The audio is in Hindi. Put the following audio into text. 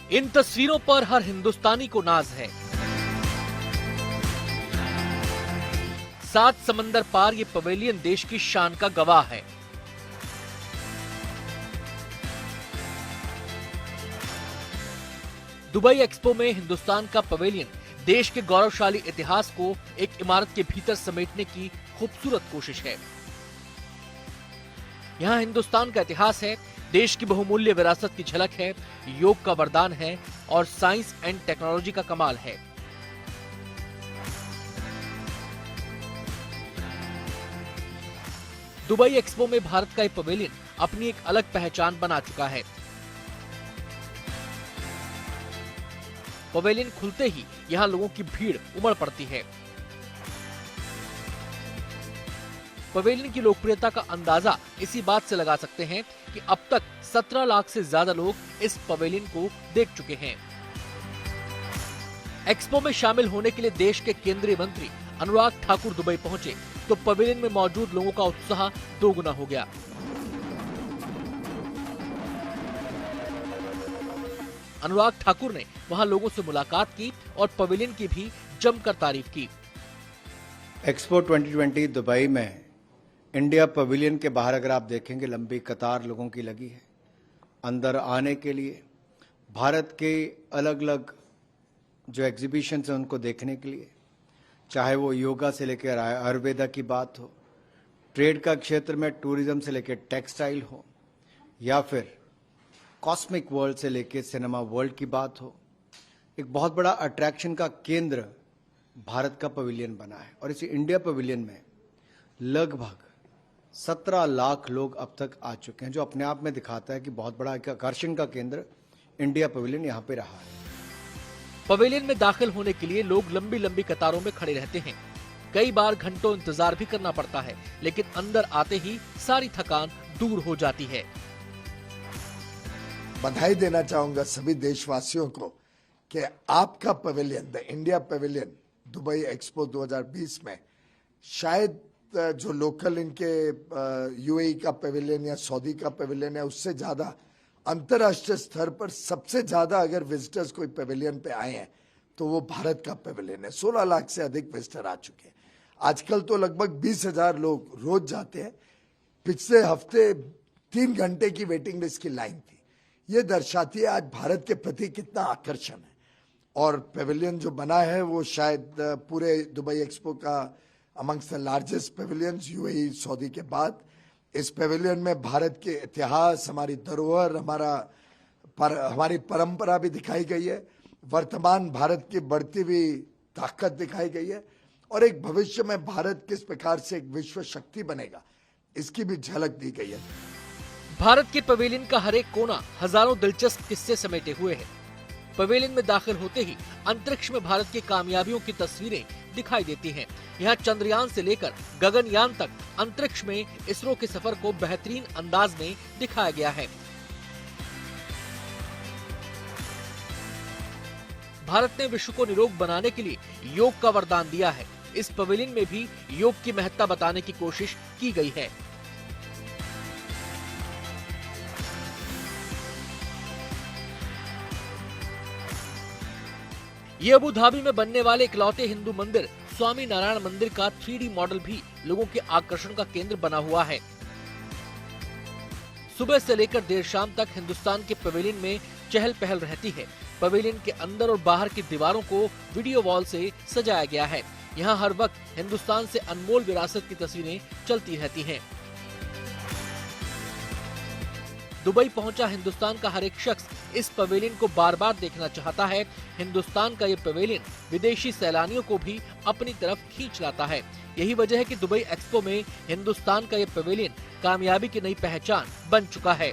इन तस्वीरों पर हर हिंदुस्तानी को नाज है। 7 समंदर पार ये पवेलियन देश की शान का गवाह है। दुबई एक्सपो में हिंदुस्तान का पवेलियन देश के गौरवशाली इतिहास को एक इमारत के भीतर समेटने की खूबसूरत कोशिश है। यहाँ हिंदुस्तान का इतिहास है, देश की बहुमूल्य विरासत की झलक है, योग का वरदान है और साइंस एंड टेक्नोलॉजी का कमाल है। दुबई एक्सपो में भारत का ये पवेलियन अपनी एक अलग पहचान बना चुका है। पवेलियन खुलते ही यहाँ लोगों की भीड़ उमड़ पड़ती है। पवेलियन की लोकप्रियता का अंदाजा इसी बात से लगा सकते हैं कि अब तक 17 लाख से ज्यादा लोग इस पवेलियन को देख चुके हैं। एक्सपो में शामिल होने के लिए देश के केंद्रीय मंत्री अनुराग ठाकुर दुबई पहुंचे तो पवेलियन में मौजूद लोगों का उत्साह दोगुना हो गया। अनुराग ठाकुर ने वहां लोगों से मुलाकात की और पवेलियन की भी जमकर तारीफ की। एक्सपो 2020 दुबई में इंडिया पवेलियन के बाहर अगर आप देखेंगे लंबी कतार लोगों की लगी है अंदर आने के लिए, भारत के अलग अलग जो एग्जीबिशन है उनको देखने के लिए, चाहे वो योगा से लेकर आयुर्वेदा की बात हो, ट्रेड का क्षेत्र में टूरिज्म से लेकर टेक्सटाइल हो, या फिर कॉस्मिक वर्ल्ड से लेकर सिनेमा वर्ल्ड की बात हो। एक बहुत बड़ा अट्रैक्शन का केंद्र भारत का पवेलियन बना है और इसी इंडिया पवेलियन में लगभग 17 लाख लोग अब तक आ चुके हैं, जो अपने आप में दिखाता है कि बहुत बड़ा एक आकर्षण का केंद्र इंडिया पवेलियन यहाँ पे रहा है। पवेलियन में दाखिल होने के लिए लोग लंबी लंबी कतारों में खड़े रहते हैं। कई बार घंटों इंतजार भी करना पड़ता है, लेकिन अंदर आते ही सारी थकान दूर हो जाती है। बधाई देना चाहूंगा सभी देशवासियों को कि आपका pavilion, the India pavilion Dubai expo 2020 में शायद जो लोकल इनके यूएई का पवेलियन या सऊदी का पवेलियन है उससे ज्यादा अंतर्राष्ट्रीय स्तर पर सबसे ज्यादा अगर विजिटर्स कोई पवेलियन पे आए हैं तो वो भारत का पवेलियन है। 16 लाख से अधिक विजिटर आ चुके हैं। आजकल तो लगभग 20,000 लोग रोज जाते हैं। पिछले हफ्ते 3 घंटे की वेटिंग लिस्ट की लाइन थी। ये दर्शाती है आज भारत के प्रति कितना आकर्षण है। और पवेलियन जो बना है वो शायद पूरे दुबई एक्सपो का amongst the largest pavilions UAE Saudi के बाद। इस पवेलियन में भारत के इतिहास, हमारी धरोहर, हमारी परंपरा भी दिखाई गई है, वर्तमान भारत की बढ़ती हुई ताकत दिखाई गई है और एक भविष्य में भारत किस प्रकार से एक विश्व शक्ति बनेगा इसकी भी झलक दी गई है। भारत के पवेलियन का हर एक कोना हजारों दिलचस्प किस्से समेटे हुए है। पवेलियन में दाखिल होते ही अंतरिक्ष में भारत की कामयाबियों की तस्वीरें दिखाई देती हैं। यहाँ चंद्रयान से लेकर गगनयान तक अंतरिक्ष में इसरो के सफर को बेहतरीन अंदाज में दिखाया गया है। भारत ने विश्व को निरोग बनाने के लिए योग का वरदान दिया है। इस पवेलियन में भी योग की महत्ता बताने की कोशिश की गई है। ये अबू धाबी में बनने वाले इकलौते हिंदू मंदिर स्वामी नारायण मंदिर का 3D मॉडल भी लोगों के आकर्षण का केंद्र बना हुआ है। सुबह से लेकर देर शाम तक हिंदुस्तान के पवेलियन में चहल पहल रहती है। पवेलियन के अंदर और बाहर की दीवारों को वीडियो वॉल से सजाया गया है। यहाँ हर वक्त हिंदुस्तान से अनमोल विरासत की तस्वीरें चलती रहती हैं। दुबई पहुंचा हिंदुस्तान का हर एक शख्स इस पवेलियन को बार बार देखना चाहता है। हिंदुस्तान का ये पवेलियन विदेशी सैलानियों को भी अपनी तरफ खींच लाता है। यही वजह है कि दुबई एक्सपो में हिंदुस्तान का ये पवेलियन कामयाबी की नई पहचान बन चुका है।